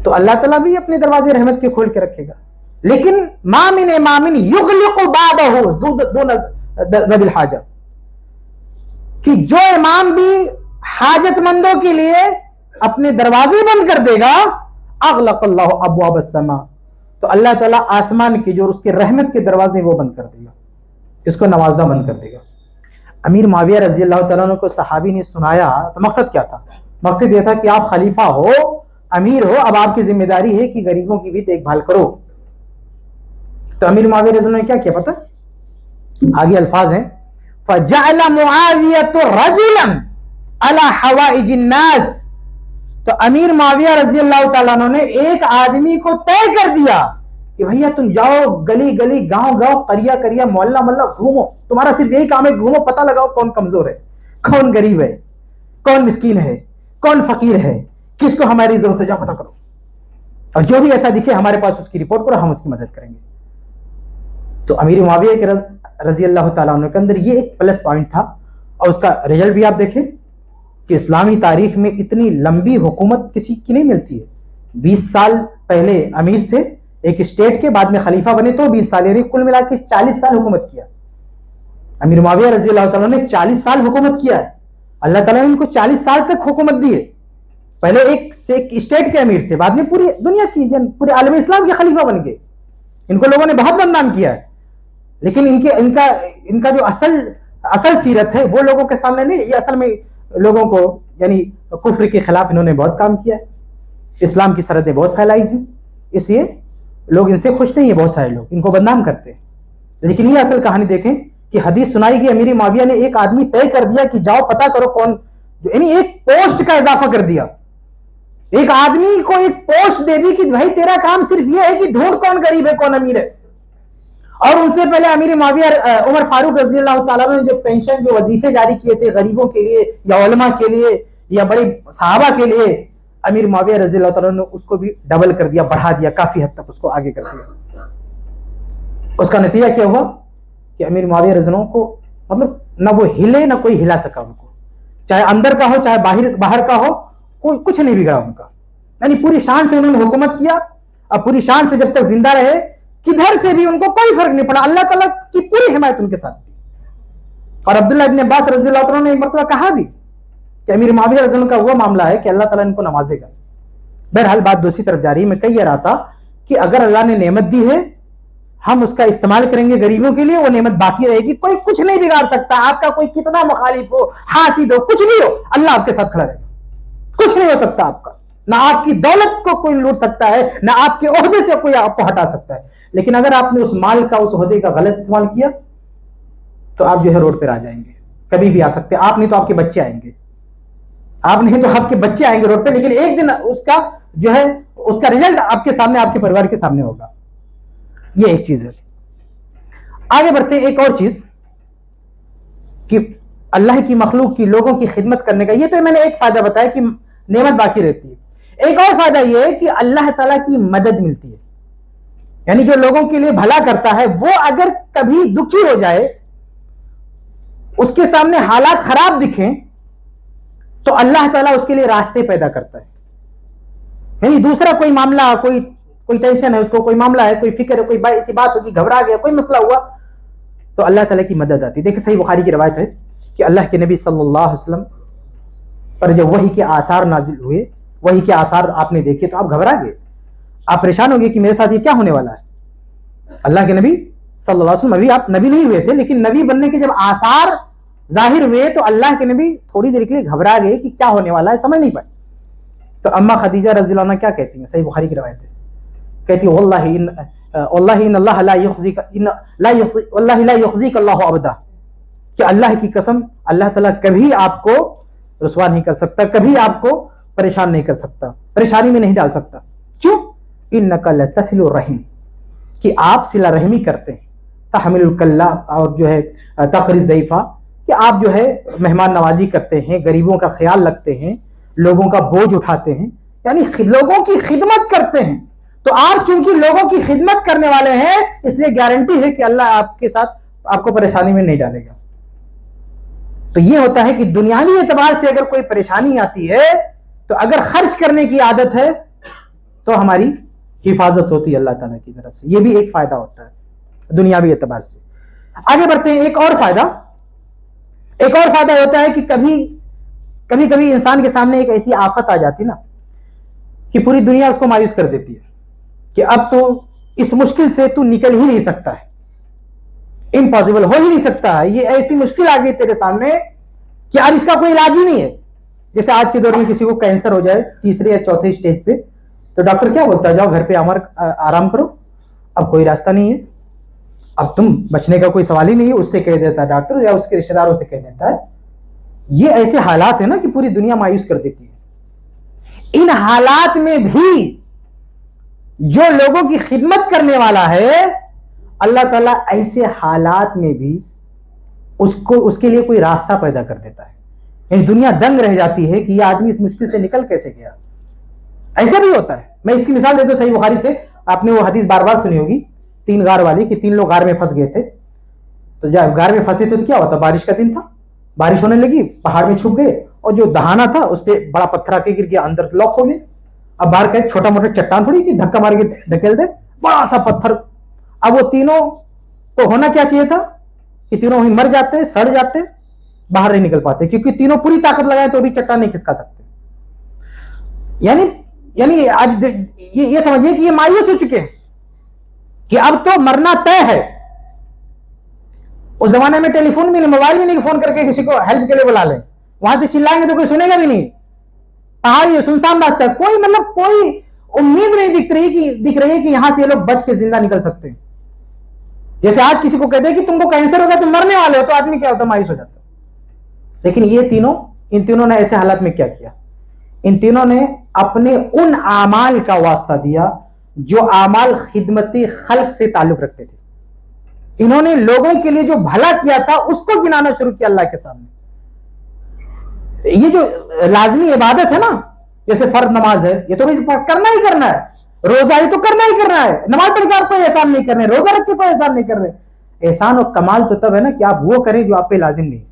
تو اللہ تعالیٰ بھی اپنے دروازے رحمت کے کھول کے رکھے گا. لیکن ما من امام یغلق بابہ دون ذوی الحاجہ, کہ جو امام بھی حاجت مندوں کے لیے اپنے دروازے بند کر دے گا, اغلق اللہ ابواب السماء, تو اللہ تعالیٰ آسمان کے جو اس کے رحمت کے دروازے وہ بند کر دے گا, اس کو نوازنا بند کر دے گا. امیر معاویہ رضی اللہ تعالیٰ عنہ کو صحابی نے سنایا تو مقصد کیا تھا؟ مقصد یہ تھا کہ آپ خلیفہ ہو, امیر ہو, اب آپ کی ذمہ داری ہے کہ غریبوں کی بھی دیکھ بھال کرو. تو امیر معاویہ رضی اللہ عنہ نے کیا کیا پتہ؟ آگے الفاظ ہیں فَجَعَلَ مُعَاوِيَةُ رَجُلًا عَلَى حَوَائِجِ النَّاسِ, تو امیر معاویہ رضی اللہ تعالیٰ عنہ نے ایک آدمی کو طے کر دیا کہ بھیا تم جاؤ گلی گلی, گاؤں گاؤں, قریہ قریہ, محلہ محلہ گھومو, تمہارا صرف یہی کام ہے گھومو پتہ لگاؤ کون کمزور ہے, کون غریب ہے, کون مسکین ہے, کون فقیر ہے, کس کو ہماری ضرورت ہے, جاؤ پتہ کرو, اور جو بھی ایسا دکھے ہمارے پاس اس کی رپورٹ کرو, ہم اس کی مدد کریں گے. تو امیر معاویہ کے رضی اللہ تعالیٰ عنہ کے اندر یہ ایک پلس پوائنٹ تھا, اور اس کا رزلٹ بھی آپ دیکھیں کہ اسلامی تاریخ میں اتنی لمبی حکومت کسی کی نہیں ملتی ہے. 20 سال پہلے امیر تھے ایک اسٹیٹ کے, بعد میں خلیفہ بنے تو 20 سال, یعنی کل ملا کے 40 سال حکومت کیا. امیر معاویہ رضی اللہ تعالیٰ نے 40 سال حکومت کیا ہے. اللہ تعالیٰ نے ان کو 40 سال تک حکومت دی ہے. پہلے ایک اسٹیٹ کے امیر تھے, بعد میں پوری دنیا کی پورے عالم اسلام کے خلیفہ بن گئے. ان کو لوگوں نے بہت بدنام کیا ہے, لیکن ان کا جو اصل سیرت ہے وہ لوگوں کے سامنے نہیں. یہ اصل میں لوگوں کو یعنی کفر کے خلاف انہوں نے بہت کام کیا ہے, اسلام کی سرحدیں بہت پھیلائی ہیں, اس لیے لوگ ان سے خوش نہیں ہیں. بہت سارے لوگ ان کو بدنام کرتے ہیں. لیکن یہ اصل کہانی دیکھیں کہ حدیث سنائی گئی, امیر معاویہ نے ایک آدمی طے کر دیا کہ جاؤ پتہ کرو کون, یعنی ایک پوسٹ کا اضافہ کر دیا. ایک آدمی کو ایک پوسٹ دے دی کہ بھائی تیرا کام صرف یہ ہے کہ ڈھونڈ کون غریب ہے کون امیر ہے. اور ان سے پہلے امیر معاویہ عمر فاروق رضی اللہ تعالیٰ نے جو پینشن جو وظیفے جاری کیے تھے غریبوں کے لیے یا علماء کے لیے یا بڑے صحابہ کے لیے, امیر معاویہ رضی اللہ تعالیٰ نے اس کو بھی ڈبل کر دیا, بڑھا دیا, کافی حد تک اس کو آگے کر دیا. اس کا نتیجہ کیا ہوا کہ امیر معاویہ رضی اللہ کو مطلب نہ وہ ہلے نہ کوئی ہلا سکا ان کو, چاہے اندر کا ہو چاہے باہر کا ہو, کوئی کچھ نہیں بگڑا ان کا. یعنی پوری شان سے انہوں نے حکومت کیا, اور پوری شان سے جب تک زندہ رہے کدھر سے بھی ان کو کوئی فرق نہیں پڑا. اللہ تعالیٰ کی پوری حمایت ان کے ساتھ تھی. اور عبداللہ ابن عباس رضی اللہ عنہ نے ایک مرتبہ کہا بھی کہ امیر معاویہ رضی اللہ کا وہ معاملہ ہے کہ اللہ تعالیٰ ان کو نوازے گا. بہرحال بات دوسری طرف جا رہی ہے. میں کہہ رہا تھا کہ اگر اللہ نے نعمت دی ہے ہم اس کا استعمال کریں گے غریبوں کے لیے, وہ نعمت باقی رہے گی. کوئی کچھ نہیں بگاڑ سکتا, آپ کا کوئی کتنا مخالف ہو, حاسد ہو, کچھ نہیں ہو, اللہ آپ کے ساتھ کھڑا رہے گا. کچھ نہیں ہو سکتا آپ کا, نہ آپ کی دولت کو کوئی لوٹ سکتا ہے, نہ آپ کے عہدے سے کوئی آپ کو ہٹا سکتا ہے. لیکن اگر آپ نے اس مال کا اس عہدے کا غلط استعمال کیا تو آپ جو ہے روڈ پر آ جائیں گے. کبھی بھی آ سکتے, آپ نہیں تو آپ کے بچے آئیں گے, آپ نہیں تو آپ کے بچے آئیں گے روڈ پہ, لیکن ایک دن اس کا جو ہے اس کا رزلٹ آپ کے سامنے, آپ کے پریوار کے سامنے ہوگا. یہ ایک چیز ہے. آگے بڑھتے ہیں. ایک اور چیز کہ اللہ کی مخلوق کی لوگوں کی خدمت کرنے کا, یہ تو میں نے ایک فائدہ بتایا کہ نعمت باقی رہتی ہے. ایک اور فائدہ یہ ہے کہ اللہ تعالیٰ کی مدد ملتی ہے. یعنی جو لوگوں کے لیے بھلا کرتا ہے وہ اگر کبھی دکھی ہو جائے, اس کے سامنے حالات خراب دکھیں, تو اللہ تعالیٰ اس کے لیے راستے پیدا کرتا ہے. یعنی دوسرا کوئی معاملہ, کوئی ٹینشن ہے اس کو, کوئی معاملہ ہے, کوئی فکر ہے, کوئی ایسی بات ہوگی, گھبرا گیا, کوئی مسئلہ ہوا, تو اللہ تعالیٰ کی مدد آتی. دیکھیں صحیح بخاری کی روایت ہے کہ اللہ کے نبی صلی اللہ علیہ وسلم پر جب وحی کے آثار نازل ہوئے, وحی کے آثار آپ نے دیکھے تو آپ گھبرا گئے, آپ پریشان ہو گئے کہ میرے ساتھ یہ کیا ہونے والا ہے. اللہ کے نبی صلی اللہ علیہ وسلم, ابھی آپ نبی نہیں ہوئے تھے, لیکن نبی بننے کے جب آثار ظاہر ہوئے تو اللہ کے نبی تھوڑی دیر کے لیے گھبرا گئے کہ کیا ہونے والا ہے, سمجھ نہیں پائے. تو اما خدیجہ رضی اللہ عنہ کیا کہتی ہیں, صحیح بخاری کی روایت ہے, کہتی ہے واللہ ان اللہ لا یخزیک اللہ ابدا, کہ اللہ کی قسم اللہ تعالیٰ کبھی آپ کو رسوا نہیں کر سکتا, کبھی آپ کو پریشان نہیں کر سکتا, پریشانی میں نہیں ڈال سکتا. کیوں؟ انک لتصل الرحم, کہ آپ صلہ رحمی کرتے ہیں, تحمل الکلہ, اور جو ہے تقری الضیفہ, کہ آپ جو ہے مہمان نوازی کرتے ہیں, غریبوں کا خیال رکھتے ہیں, لوگوں کا بوجھ اٹھاتے ہیں, یعنی لوگوں کی خدمت کرتے ہیں. تو آپ چونکہ لوگوں کی خدمت کرنے والے ہیں اس لیے گارنٹی ہے کہ اللہ آپ کے ساتھ آپ کو پریشانی میں نہیں ڈالے گا. تو یہ ہوتا ہے کہ دنیاوی اعتبار سے اگر کوئی پریشانی آتی ہے تو اگر خرچ کرنے کی عادت ہے تو ہماری حفاظت ہوتی ہے اللہ تعالیٰ کی طرف سے. یہ بھی ایک فائدہ ہوتا ہے دنیاوی اعتبار سے. آگے بڑھتے ہیں. ایک اور فائدہ ہوتا ہے کہ کبھی انسان کے سامنے ایک ایسی آفت آ جاتی نا کہ پوری دنیا اس کو مایوس کر دیتی ہے کہ اب تو اس مشکل سے تو نکل ہی نہیں سکتا ہے, امپاسبل ہو ہی نہیں سکتا ہے, یہ ایسی مشکل آ گئی تیرے سامنے کہ اب اس کا کوئی علاج ہی نہیں ہے. جیسے آج کے دور میں کسی کو کینسر ہو جائے تیسرے یا چوتھے اسٹیج پہ, تو ڈاکٹر کیا بولتا ہے, جاؤ گھر پہ آرام کرو, اب کوئی راستہ نہیں ہے, اب تم بچنے کا کوئی سوال ہی نہیں ہے, اس سے کہہ دیتا ہے ڈاکٹر یا اس کے رشتہ داروں سے کہہ دیتا ہے. یہ ایسے حالات ہیں نا کہ پوری دنیا مایوس کر دیتی ہے. ان حالات میں بھی جو لوگوں کی خدمت کرنے والا ہے اللہ تعالیٰ ایسے حالات میں بھی اس کے لیے کوئی راستہ پیدا کر دیتا ہے. یعنی دنیا دنگ رہ جاتی ہے کہ یہ آدمی اس مشکل سے نکل کیسے گیا. ایسا بھی ہوتا ہے. میں اس کی مثال دیتا ہوں صحیح بخاری سے. آپ نے وہ حدیث بار بار سنی ہوگی 3 غار والی کہ 3 لوگ غار میں پھنس گئے تھے. تو جب غار میں پھنسے تو کیا ہوتا, بارش کا دن تھا, بارش ہونے لگی, پہاڑ میں چھپ گئے اور جو دہانا تھا اس پہ بڑا پتھر آ کے گر گیا, اندر لاک ہو گئے. اب باہر کا چھوٹا موٹا چٹان تھوڑی کہ دھکا مار کے ڈھکیل دے, بڑا سا پتھر. اب وہ تینوں کو ہونا کیا چاہیے تھا کہ تینوں ہی مر جاتے, سڑ جاتے, باہر نہیں نکل پاتے, کیونکہ تینوں پوری طاقت لگائے تو بھی چٹان نہیں کھسکا سکتے. یعنی آج یہ سمجھیے کہ یہ مایوس ہو چکے ہیں کہ اب تو مرنا طے ہے. اس زمانے میں ٹیلی فون بھی نہیں, موبائل بھی نہیں, فون کر کے کسی کو ہیلپ کے لیے بلا لیں, وہاں سے چلائیں گے تو کوئی سنے گا بھی نہیں. پہاڑی سنسان راستہ, کوئی امید نہیں دکھ رہی ہے کہ یہاں سے یہ لوگ بچ کے زندہ نکل سکتے ہیں. جیسے آج کسی کو کہتے ہیں کہ تم کو کینسر ہوگا, تم مرنے والے ہو, تو آدمی کیا ہوتا ہے, مایوس ہو جاتا ہے. لیکن ان تینوں نے ایسے حالات میں کیا کیا, ان تینوں نے اپنے ان اعمال کا واسطہ دیا جو اعمال خدمت خلق سے تعلق رکھتے تھے. انہوں نے لوگوں کے لیے جو بھلا کیا تھا اس کو گنانا شروع کیا اللہ کے سامنے. یہ جو لازمی عبادت ہے نا, جیسے فرض نماز ہے, یہ تو کرنا ہی کرنا ہے. روزہ یہ تو کرنا ہی کرنا ہے. نماز پڑھ کے آپ کوئی احسان نہیں کر رہے, روزہ رکھ کے کوئی احسان نہیں کر رہے. احسان اور کمال تو تب ہے نا کہ آپ وہ کریں جو آپ پہ لازم نہیں,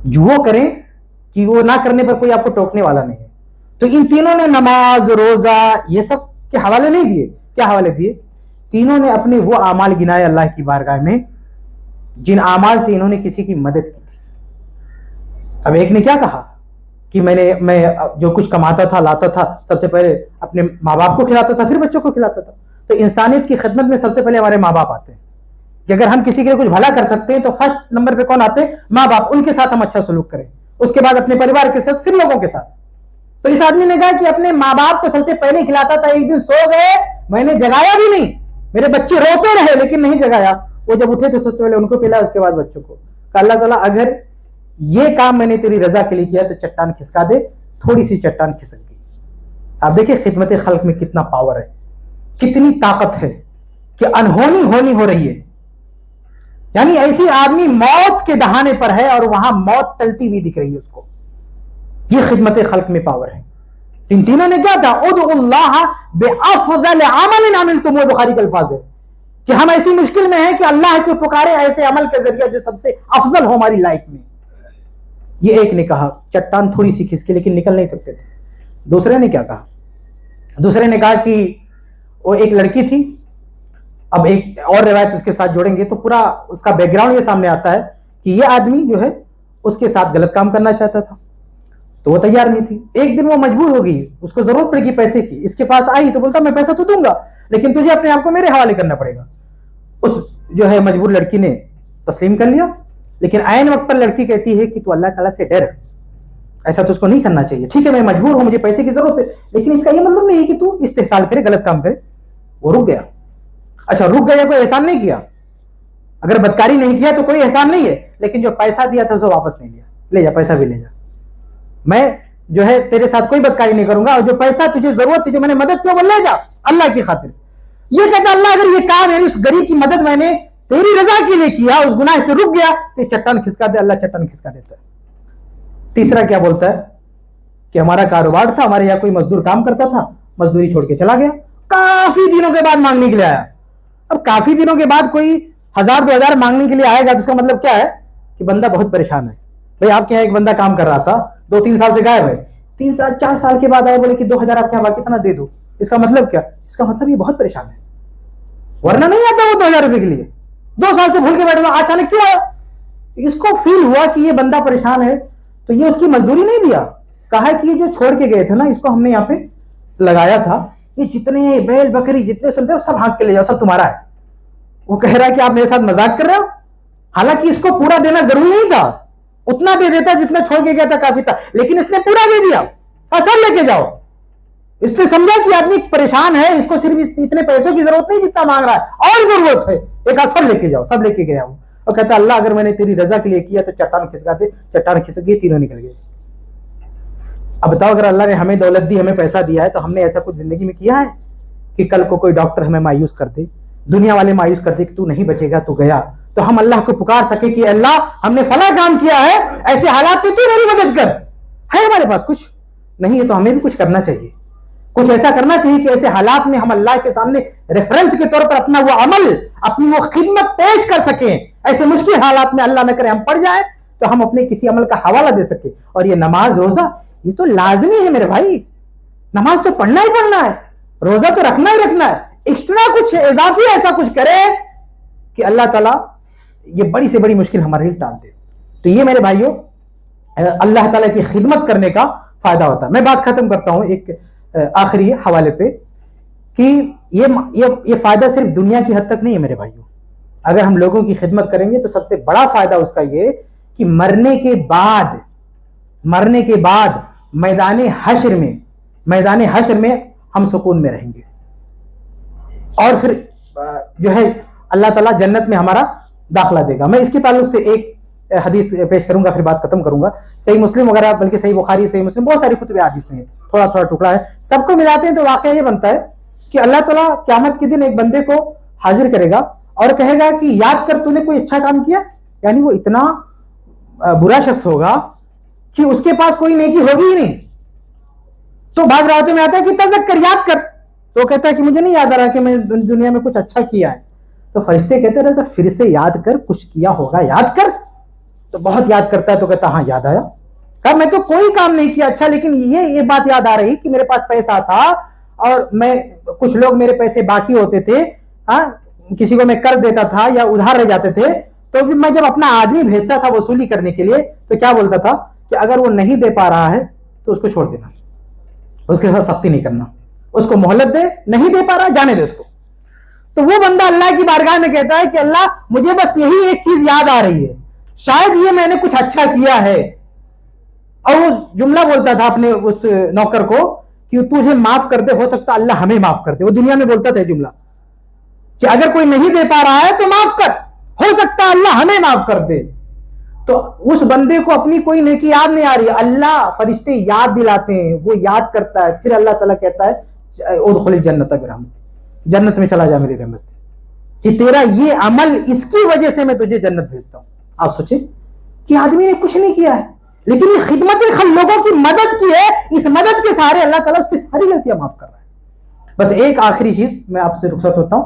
جو وہ کریں کہ وہ نہ کرنے پر کوئی آپ کو ٹوکنے والا نہیں ہے. تو ان تینوں نے نماز, روزہ, یہ سب کے حوالے نہیں دیے. کیا حوالے دیے؟ تینوں نے اپنے وہ اعمال گنائے اللہ کی بارگاہ میں جن اعمال سے انہوں نے کسی کی مدد کی تھی. اب ایک نے کیا کہا کہ میں جو کچھ کماتا تھا, لاتا تھا, سب سے پہلے اپنے ماں باپ کو کھلاتا تھا, پھر بچوں کو کھلاتا تھا. تو انسانیت کی خدمت میں سب سے پہلے ہمارے ماں باپ آتے ہیں کہ اگر ہم کسی کے لیے کچھ بھلا کر سکتے ہیں تو فرسٹ نمبر پہ کون آتے ہیں؟ ماں باپ. ان کے ساتھ ہم اچھا سلوک کریں, اس کے بعد اپنے پریوار کے ساتھ, پھر لوگوں کے ساتھ. تو اس آدمی نے کہا کہ اپنے ماں باپ کو سب سے پہلے کھلاتا تھا. ایک دن سو گئے, میں نے جگایا بھی نہیں, میرے بچے روتے رہے لیکن نہیں جگایا. وہ جب اٹھے تو سب سے پہلے ان کو پلایا, اس کے بعد بچوں کو. کہ اللہ تعالیٰ اگر یہ کام میں نے تیری رضا کے لیے کیا تو چٹان کھسکا دے. تھوڑی سی چٹان کھسک گئی. آپ دیکھیں خدمت خلق میں کتنا پاور ہے, کتنی طاقت ہے کہ انہونی ہونی ہو رہی ہے. یعنی ایسی آدمی موت کے دہانے پر ہے اور وہاں موت ٹلتی ہوئی دکھ رہی ہے اس کو. یہ خدمت خلق میں پاور ہے. ان تینوں نے کیا تھا, ادعوا اللہ بافضل عمل عملتم, بخاری کا الفاظ ہے کہ ہم ایسی مشکل میں ہیں کہ اللہ کو پکارے ایسے عمل کے ذریعے جو سب سے افضل ہو ہماری لائف میں. یہ ایک نے کہا چٹان تھوڑی سی کھسکی, لیکن نکل نہیں سکتے تھے. دوسرے نے کیا کہا, دوسرے نے کہا کہ وہ ایک لڑکی تھی. اب ایک اور روایت اس کے ساتھ جوڑیں گے تو پورا اس کا بیک گراؤنڈ یہ سامنے آتا ہے کہ یہ آدمی جو ہے اس کے ساتھ غلط کام کرنا چاہتا تھا تو وہ تیار نہیں تھی. ایک دن وہ مجبور ہو گئی, اس کو ضرورت پڑے گی پیسے کی, اس کے پاس آئی تو بولتا میں پیسہ تو دوں گا لیکن تجھے اپنے آپ کو میرے حوالے کرنا پڑے گا. اس جو ہے مجبور لڑکی نے تسلیم کر لیا, لیکن عین وقت پر لڑکی کہتی ہے کہ تو اللہ تعالیٰ سے ڈر, ایسا تو اس کو نہیں کرنا چاہیے. ٹھیک ہے میں مجبور ہوں, مجھے پیسے کی ضرورت ہے, لیکن اس کا یہ مطلب نہیں ہے کہ تو استحصال کرے, غلط کام کرے. وہ رک گیا. اچھا رک گیا, کوئی احسان نہیں کیا, اگر بدکاری نہیں کیا تو کوئی احسان نہیں ہے, لیکن جو پیسہ دیا تھا اسے واپس نہیں لیا. لے جا پیسہ بھی لے جا, میں جو ہے تیرے ساتھ کوئی بدکاری نہیں کروں گا, اور جو پیسہ تجھے ضرورت تھی جو میں نے مدد کی وہ لے جا اللہ کی خاطر. یہ کہتا اللہ اگر یہ کام یعنی اس غریب کی مدد میں نے تیری رضا کے لیے کیا, اس گناہ سے رک گیا تو یہ چٹان کھسکا دے, اللہ چٹان کھسکا دیتا ہے. تیسرا کیا بولتا ہے کہ ہمارا کاروبار تھا, ہمارے یہاں کوئی مزدور کام کرتا تھا, مزدوری چھوڑ کے چلا گیا. کافی دنوں کے بعد مانگنے کے لیے آیا. اب کافی دنوں کے بعد کوئی 1000-2000 مانگنے کے لیے آئے گا تو اس کا مطلب کیا ہے کہ بندہ بہت پریشان ہے. بھائی آپ کے یہاں ایک بندہ کام کر رہا تھا, 2-3 سال سے غائب ہے, 3-4 سال کے بعد آئے, بولے کہ 2000 آپ کے یہاں باقی اتنا دے دو. اس کا مطلب کیا؟ اس کا مطلب یہ بہت پریشان ہے, ورنہ نہیں آتا وہ 2000 روپے کے لیے. 2 سال سے بھول کے بیٹھا, اچانک کیوں آیا؟ اس کو فیل ہوا کہ یہ بندہ پریشان ہے تو یہ اس کی مزدوری نہیں دیا. کہا کہ یہ جو چھوڑ کے گئے تھے نا, اس کو ہم نے یہاں پہ لگایا تھا, یہ جتنے بیل بکری جتنے سنتے ہو سب ہانک کے لے جاؤ, سب تمہارا ہے. وہ کہہ رہا ہے کہ آپ میرے ساتھ مذاق کر رہے ہو, حالانکہ اس کو پورا دینا ضروری نہیں تھا, اتنا دے دیتا جتنا چھوڑ کے گیا تھا کافی تھا, لیکن اس نے پورا دے دیا, سب لے کے جاؤ. اس نے سمجھا کہ آدمی پریشان ہے, اس کو صرف اتنے پیسوں کی ضرورت نہیں جتنا مانگ رہا ہے, اور ضرورت ہے, ایک سب لے کے جاؤ. سب لے کے گیا وہ, اور کہتا اللہ اگر میں نے تیری رضا کے لیے کیا تو چٹان کھسکا دے. چٹان کھسک گئی, تینوں نکل گئے. اب بتاؤ اگر اللہ نے ہمیں دولت دی, ہمیں پیسہ دیا ہے, تو ہم نے ایسا کچھ زندگی میں کیا ہے کہ کل کو کوئی ڈاکٹر ہمیں مایوس کر دے, دنیا والے مایوس کر دے کہ تو نہیں بچے گا, تو گیا, تو ہم اللہ کو پکار سکے کہ اللہ ہم نے فلاں کام کیا ہے، ایسے حالات میں تو میری مدد کر. ہے ہمارے پاس کچھ نہیں ہے تو ہمیں بھی کچھ کرنا چاہیے، کچھ ایسا کرنا چاہیے کہ ایسے حالات میں ہم اللہ کے سامنے ریفرنس کے طور پر اپنا وہ عمل، اپنی وہ خدمت پیش کر سکیں. ایسے مشکل حالات میں اللہ نہ کرے ہم پڑ جائیں تو ہم اپنے کسی عمل کا حوالہ دے سکیں. اور یہ نماز روزہ یہ تو لازمی ہے میرے بھائی، نماز تو پڑھنا ہی پڑھنا ہے، روزہ تو رکھنا ہی رکھنا ہے. ایکسٹرا کچھ اضافی ایسا کچھ کرے کہ اللہ تعالیٰ یہ بڑی سے بڑی مشکل ہمارے لیے ٹال دے. تو یہ میرے بھائیوں اللہ تعالیٰ کی خدمت کرنے کا فائدہ ہوتا ہے. میں بات ختم کرتا ہوں ایک آخری حوالے پہ کہ یہ فائدہ صرف دنیا کی حد تک نہیں ہے میرے بھائیوں. اگر ہم لوگوں کی خدمت کریں گے تو سب سے بڑا فائدہ اس کا یہ کہ مرنے کے بعد میدان حشر میں ہم سکون میں رہیں گے، اور پھر جو ہے اللہ تعالیٰ جنت میں ہمارا داخلہ دے گا. میں اس کے تعلق سے ایک حدیث پیش کروں گا، پھر بات ختم کروں گا. صحیح مسلم وغیرہ، بلکہ صحیح بخاری، صحیح مسلم، بہت ساری کتب حدیث میں تھوڑا تھوڑا ٹکڑا ہے، سب کو ملاتے ہیں تو واقعہ یہ بنتا ہے کہ اللہ تعالیٰ قیامت کے دن ایک بندے کو حاضر کرے گا اور کہے گا کہ یاد کر تو نے کوئی اچھا کام کیا. یعنی وہ اتنا برا شخص ہوگا کہ اس کے پاس کوئی نیکی ہوگی ہی نہیں. تو بعض روایتوں میں آتا ہے کہ تذکر، یاد کر. تو کہتا ہے کہ مجھے نہیں یاد آ رہا کہ میں دنیا میں کچھ اچھا کیا ہے. تو فرشتے کہتے رہتے پھر سے یاد کر، کچھ کیا ہوگا یاد کر. تو بہت یاد کرتا ہے تو کہتا ہاں یاد آیا. کہا میں تو کوئی کام نہیں کیا اچھا، لیکن یہ بات یاد آ رہی کہ میرے پاس پیسہ تھا اور میں کچھ لوگ میرے پیسے باقی ہوتے تھے، کسی کو میں کر دیتا تھا یا ادھار رہ جاتے تھے، تو بھی میں جب اپنا آدمی بھیجتا تھا وصولی کرنے کے لیے تو کیا بولتا تھا کہ اگر وہ نہیں دے پا رہا ہے تو اس کو چھوڑ دینا، اس کے ساتھ سختی نہیں کرنا، اس کو مہلت دے، نہیں دے پا رہا جانے دے اس کو. تو وہ بندہ اللہ کی بارگاہ میں کہتا ہے کہ اللہ مجھے بس یہی ایک چیز یاد آ رہی ہے، شاید یہ میں نے کچھ اچھا کیا ہے. اور وہ جملہ بولتا تھا اپنے اس نوکر کو کہ تجھے معاف کر دے، ہو سکتا اللہ ہمیں معاف کر دے. وہ دنیا میں بولتا تھا جملہ کہ اگر کوئی نہیں دے پا رہا ہے تو معاف کر، ہو سکتا اللہ ہمیں معاف کر دے. تو اس بندے کو اپنی کوئی نیکی یاد نہیں آ رہی، اللہ فرشتے یاد دلاتے ہیں، وہ یاد کرتا ہے. پھر اللہ تعالیٰ کہتا ہے ادخل الجنت برحمتی، جنت میں چلا جا میری رحمت سے، کہ تیرا یہ عمل اس کی وجہ سے میں تجھے جنت بھیجتا ہوں. آپ سوچیں کہ آدمی نے کچھ نہیں کیا ہے لیکن یہ خدمت لوگوں کی مدد کی ہے، اس مدد کے سہارے اللہ تعالیٰ اس کی ساری غلطیاں معاف کر رہا ہے. بس ایک آخری چیز میں آپ سے رخصت ہوتا ہوں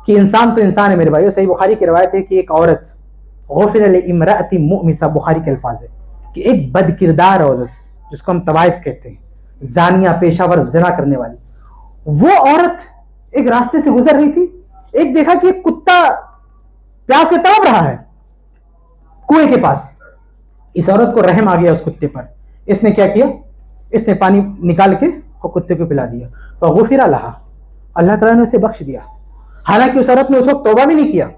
کہ انسان تو انسان ہے میرے بھائیو. صحیح بخاری کی روایت ہے کہ ایک عورت، غفر لامرأۃ مؤمسہ، بخاری کے الفاظ ہے کہ ایک بد کردار عورت جس کو ہم طوائف کہتے ہیں، زانیہ، پیشہ ور زنا کرنے والی، وہ عورت ایک راستے سے گزر رہی تھی، ایک دیکھا کہ ایک کتا پیاس سے تڑپ رہا ہے کنویں کے پاس. اس عورت کو رحم آ گیا اس کتے پر. اس نے کیا کیا؟ اس نے پانی نکال کے اور کتے کو پلا دیا. فغفر لہا، اللہ تعالیٰ نے اسے بخش دیا. حالانکہ اس عورت نے اس وقت توبہ بھی نہیں کیا،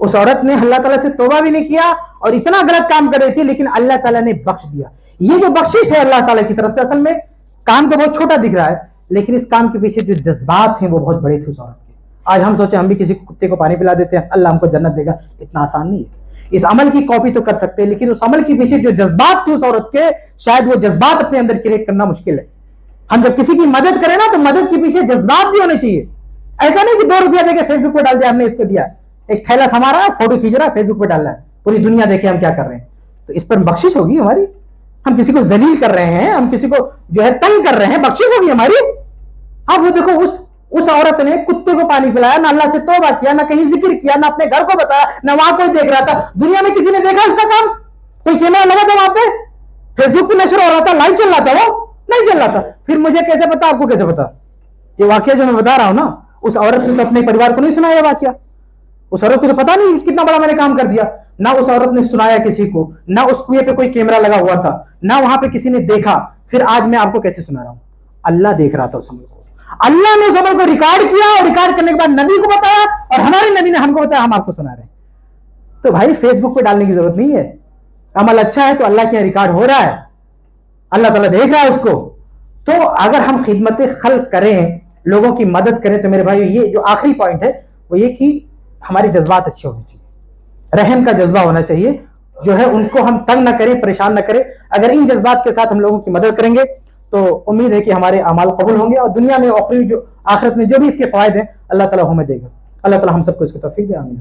اس عورت نے اللہ تعالیٰ سے توبہ بھی نہیں کیا اور اتنا غلط کام کر رہی تھی، لیکن اللہ تعالیٰ نے بخش دیا. یہ جو بخشش ہے اللہ تعالیٰ کی طرف سے، اصل میں کام تو بہت چھوٹا دکھ رہا ہے لیکن اس کام کے پیچھے جو جذبات ہیں وہ بہت بڑے تھے اس عورت کے. آج ہم سوچیں ہم بھی کسی کتے کو پانی پلا دیتے ہیں اللہ ہم کو جنت دے گا، اتنا آسان نہیں ہے. اس عمل کی کاپی تو کر سکتے ہیں لیکن اس عمل کے پیچھے جو جذبات تھے اس عورت کے، شاید وہ جذبات اپنے اندر کریٹ کرنا مشکل ہے. ہم جب کسی کی مدد کریں نا تو مدد کے پیچھے جذبات بھی ہونے چاہیے. ایسا نہیں کہ 2 روپیہ دے کے فیس بک پہ ڈال دیا ہم نے اس کو دیا، ایک تھیلا تھما رہا ہے، فوٹو کھینچ رہا ہے، فیس بک پہ ڈال رہا ہے، پوری دنیا دیکھے ہم کیا کر رہے ہیں. تو اس پر بخشش ہوگی ہماری؟ ہم کسی کو ذلیل کر رہے ہیں، ہم کسی کو جو ہے تنگ کر رہے ہیں، بخشش ہوگی ہماری؟ اب وہ دیکھو اس عورت نے کتے کو پانی پلایا، نہ اللہ سے توبہ کیا، نہ کہیں ذکر کیا، نہ اپنے گھر کو بتایا، نہ وہاں کوئی دیکھ رہا تھا. دنیا میں کسی نے دیکھا اس کا کام؟ کوئی کیمرہ لگا تھا وہاں پہ؟ فیس بک پہ نشر ہو رہا تھا، لائیو چل رہا تھا؟ وہ نہیں چل رہا تھا. پھر مجھے کیسے پتا، آپ کو کیسے پتا؟ یہ واقعہ جو میں بتا رہا ہوں نا، اس عورت نے تو اپنے پریوار کو نہیں سنایا واقعہ. اس عورت کو تو پتا نہیں کتنا بڑا میں نے کام کر دیا. نہ اس عورت نے سنایا کسی کو، نہ اس کنویں پہ کوئی کیمرہ لگا ہوا تھا، نہ وہاں پہ کسی نے دیکھا. پھر آج میں آپ کو کیسے سنا رہا ہوں؟ اللہ دیکھ رہا تھا اس عمل کو، اللہ نے اس عمل کو ریکارڈ کیا اور ریکارڈ کرنے کے بعد نبی کو بتایا اور ہمارے نبی نے ہم کو بتایا، ہم آپ کو سنا رہے ہیں. تو بھائی فیس بک پہ ڈالنے کی ضرورت نہیں ہے. عمل اچھا ہے تو اللہ کے یہاں ریکارڈ ہو رہا ہے، اللہ تعالیٰ دیکھ رہا ہے اس کو. تو اگر ہم خدمت خلق کریں، لوگوں کی مدد کریں، تو میرے بھائی یہ جو آخری پوائنٹ ہے وہ یہ کہ ہمارے جذبات اچھے ہونے چاہیے، رحم کا جذبہ ہونا چاہیے، جو ہے ان کو ہم تنگ نہ کریں، پریشان نہ کریں. اگر ان جذبات کے ساتھ ہم لوگوں کی مدد کریں گے تو امید ہے کہ ہمارے اعمال قبول ہوں گے اور دنیا میں آخرت میں جو بھی اس کے فوائد ہیں اللہ تعالیٰ ہمیں دے گا. اللہ تعالیٰ ہم سب کو اس کی توفیق دے. آمین.